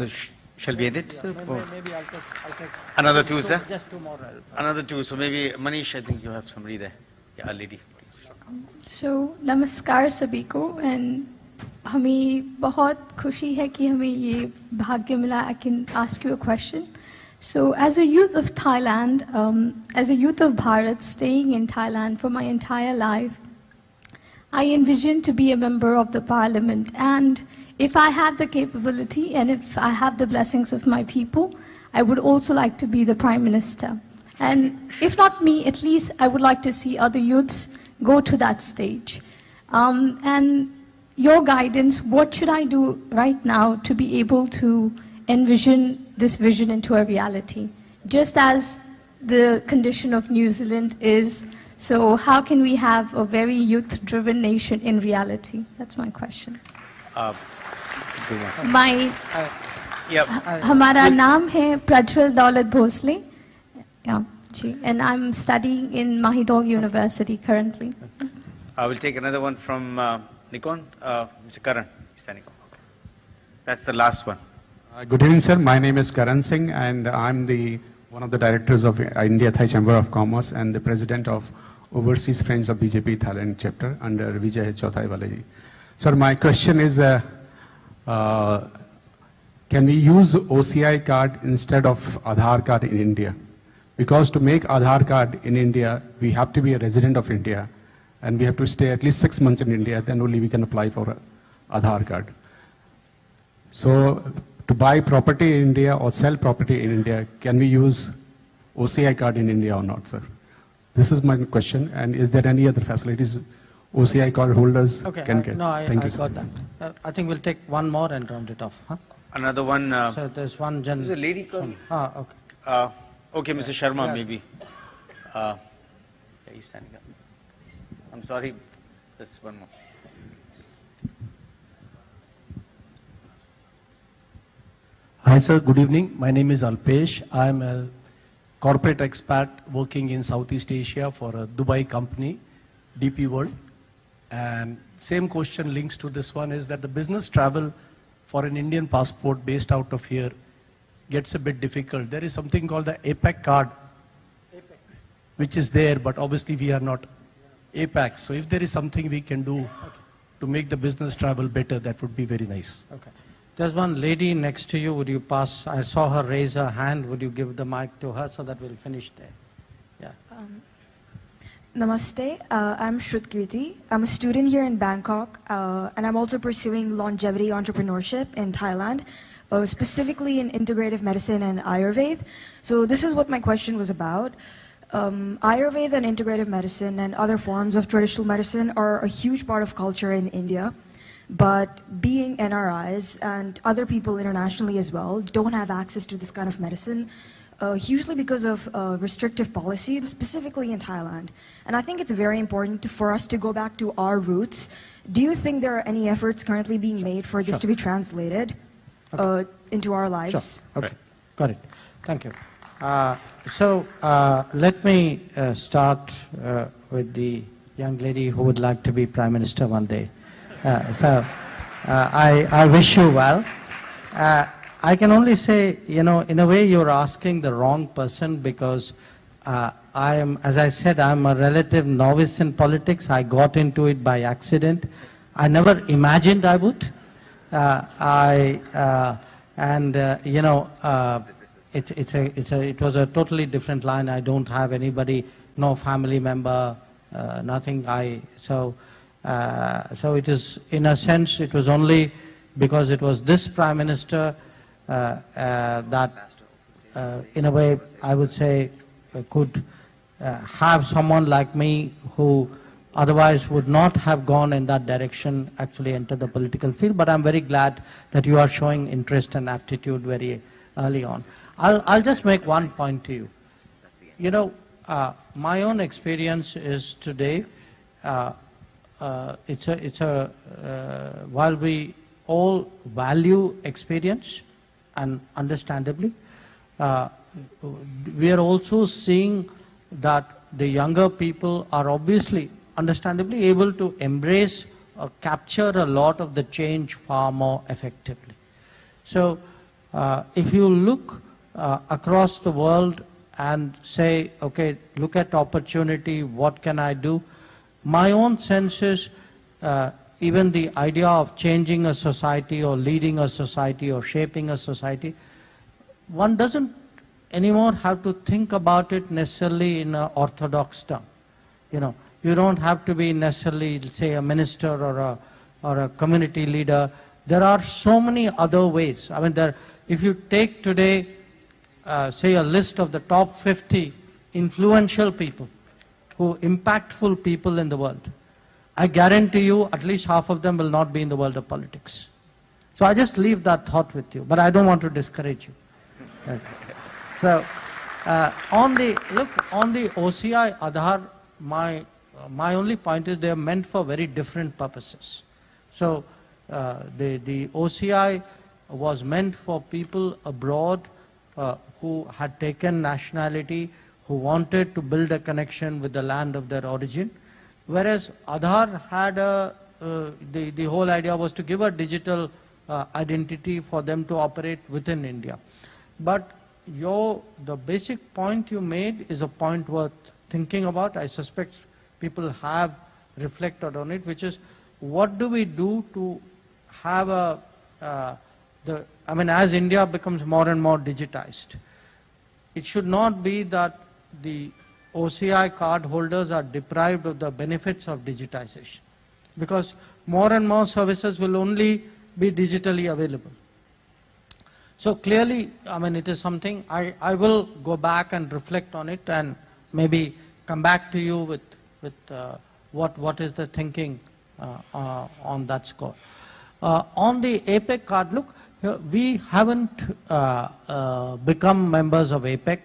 So shall we edit, sir? Maybe I'll take Another two, sir? Just two more. Another two. So maybe, Manish, I think you have somebody there. Yeah, a lady. So, namaskar sabhi ko, and हमें बहुत खुशी है कि हमें ये भाग्य मिला. I can ask you a question. So, as a youth of Thailand, as a youth of Bharat, staying in Thailand for my entire life, I envision to be a member of the parliament. And if I have the capability and if I have the blessings of my people, I would also like to be the prime minister. And if not me, at least I would like to see other youths go to that stage. And your guidance, what should I do right now to be able to envision this vision into a reality? Just as the condition of New Zealand is, so how can we have a very youth-driven nation in reality? That's my question. हमारा नाम है प्रज्वल दौलत Bhosle. Yeah, and I'm studying in Mahidol University currently. I will take another one from Nikon. Mr. Karan, standing. That's the last one. Good evening, sir. My name is Karan Singh, and I'm one of the directors of India Thai Chamber of Commerce and the president of Overseas Friends of BJP Thailand chapter under Vijay Chauthai Walaji. Sir, my question is, can we use OCI card instead of Aadhaar card in India? Because to make Aadhaar card in India, we have to be a resident of India, and we have to stay at least 6 months in India, then only we can apply for Aadhaar card. So, to buy property in India or sell property in India, can we use OCI card in India or not, sir? This is my question, and is there any other facilities OCI card holders can get? No, I got that. I think we'll take one more and round it off. Huh? Another one. So there's one gentleman. There's a lady called. Okay. Okay, Mr. Sharma, maybe. Yeah, he's standing up. I'm sorry, there's one more. Hi, sir. Good evening. My name is Alpesh. I'm a corporate expat working in Southeast Asia for a Dubai company, DP World. And same question links to this one is that the business travel for an Indian passport based out of here gets a bit difficult. There is something called the APAC card, which is there, but obviously we are not APAC. So if there is something we can do to make the business travel better, that would be very nice. Okay. There's one lady next to you. Would you pass? I saw her raise her hand. Would you give the mic to her so that we'll finish there? Yeah. Namaste. I'm Shrutkirti. I'm a student here in Bangkok, and I'm also pursuing longevity entrepreneurship in Thailand, specifically in integrative medicine and Ayurveda. So this is what my question was about. Ayurveda and integrative medicine and other forms of traditional medicine are a huge part of culture in India. But being NRIs and other people internationally as well don't have access to this kind of medicine, hugely because of restrictive policy, specifically in Thailand. And I think it's very important for us to go back to our roots. Do you think there are any efforts currently being made for this to be translated into our lives? Sure. Okay, got it. Thank you. So let me start with the young lady who would like to be Prime Minister one day. I wish you well. I can only say, you know, in a way you're asking the wrong person because I am, as I said, I'm a relative novice in politics. I got into it by accident. I never imagined I would. It was a totally different line. I don't have anybody, no family member, nothing. So it is, in a sense, it was only because it was this Prime Minister that, in a way, I would say, could have someone like me who otherwise would not have gone in that direction actually enter the political field. But I'm very glad that you are showing interest and aptitude very early on. I'll just make one point to you. You know, my own experience is today, while we all value experience, and understandably, we are also seeing that the younger people are obviously, understandably, able to embrace or capture a lot of the change far more effectively. So if you look across the world and say, okay, look at opportunity, what can I do? My own sense is even the idea of changing a society or leading a society or shaping a society, one doesn't anymore have to think about it necessarily in an orthodox term. You don't have to be necessarily, say, a minister or a community leader. There are so many other ways. I mean, if you take today, say, a list of the top 50 influential people, impactful people in the world, I guarantee you at least half of them will not be in the world of politics. So I just leave that thought with you, but I don't want to discourage you. Okay. So on the OCI Aadhaar, my only point is they are meant for very different purposes. So the OCI was meant for people abroad who had taken nationality, who wanted to build a connection with the land of their origin, whereas Aadhaar had the whole idea was to give a digital identity for them to operate within India. But the basic point you made is a point worth thinking about. I suspect people have reflected on it, which is what do we do to have as India becomes more and more digitized, it should not be that the OCI card holders are deprived of the benefits of digitization, because more and more services will only be digitally available. So clearly, it is something I will go back and reflect on it and maybe come back to you with what is the thinking on that score. On the APEC card, look, we haven't become members of APEC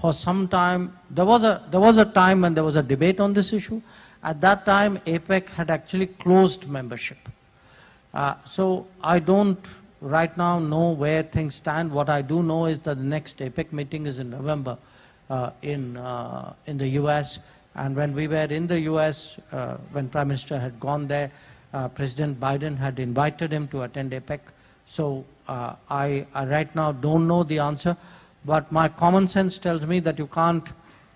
for some time. There was a time when there was a debate on this issue. At that time, APEC had actually closed membership. So I don't right now know where things stand. What I do know is that the next APEC meeting is in November in the US. And when we were in the US, when Prime Minister had gone there, President Biden had invited him to attend APEC. So I right now don't know the answer, but my common sense tells me that you can't,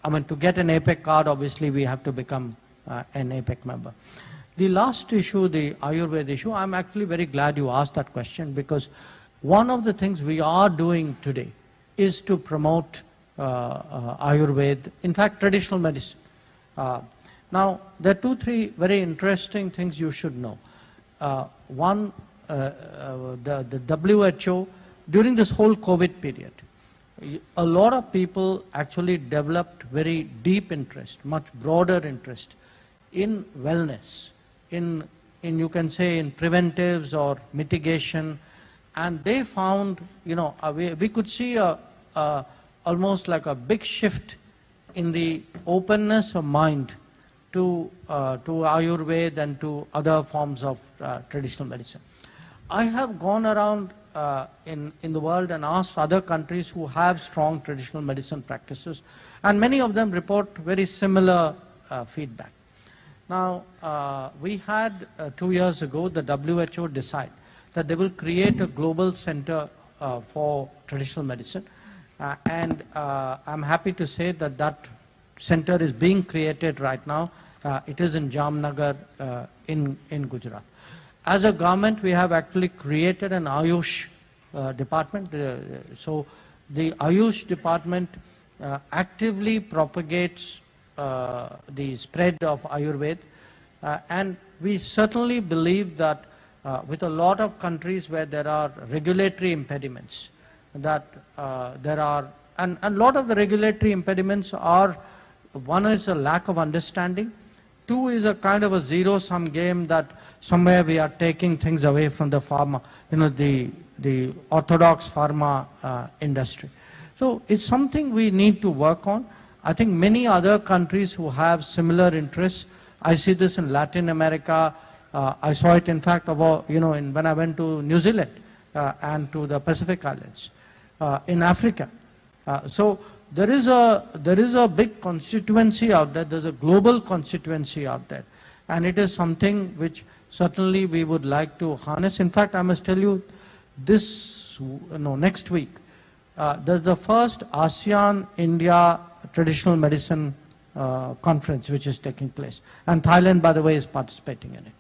to get an APEC card, obviously we have to become an APEC member. The last issue, the Ayurveda issue, I'm actually very glad you asked that question, because one of the things we are doing today is to promote Ayurveda, in fact traditional medicine. Now, there are 2-3 very interesting things you should know. One, the WHO, during this whole COVID period, a lot of people actually developed very deep interest, much broader interest in wellness, in you can say in preventives or mitigation, and they found, we could see almost like a big shift in the openness of mind to Ayurveda and to other forms of traditional medicine. I have gone around in the world and asked other countries who have strong traditional medicine practices, and many of them report very similar feedback. Now, we had 2 years ago the WHO decide that they will create a global center for traditional medicine, and I'm happy to say that that center is being created right now. It is in Jamnagar in Gujarat. As a government, we have actually created an Ayush department. So the Ayush department actively propagates the spread of Ayurveda, and we certainly believe that with a lot of countries where there are regulatory impediments, that there are, and a lot of the regulatory impediments are, one is a lack of understanding, two is a kind of a zero-sum game that somewhere we are taking things away from the pharma, the orthodox pharma industry. So it's something we need to work on. I think many other countries who have similar interests, I see this in Latin America, I saw it in fact about, when I went to New Zealand and to the Pacific Islands, in Africa. So there is a big constituency out there, there's a global constituency out there, and it is something which certainly we would like to harness. In fact, I must tell you, this next week, there's the first ASEAN-India Traditional Medicine Conference which is taking place. And Thailand, by the way, is participating in it.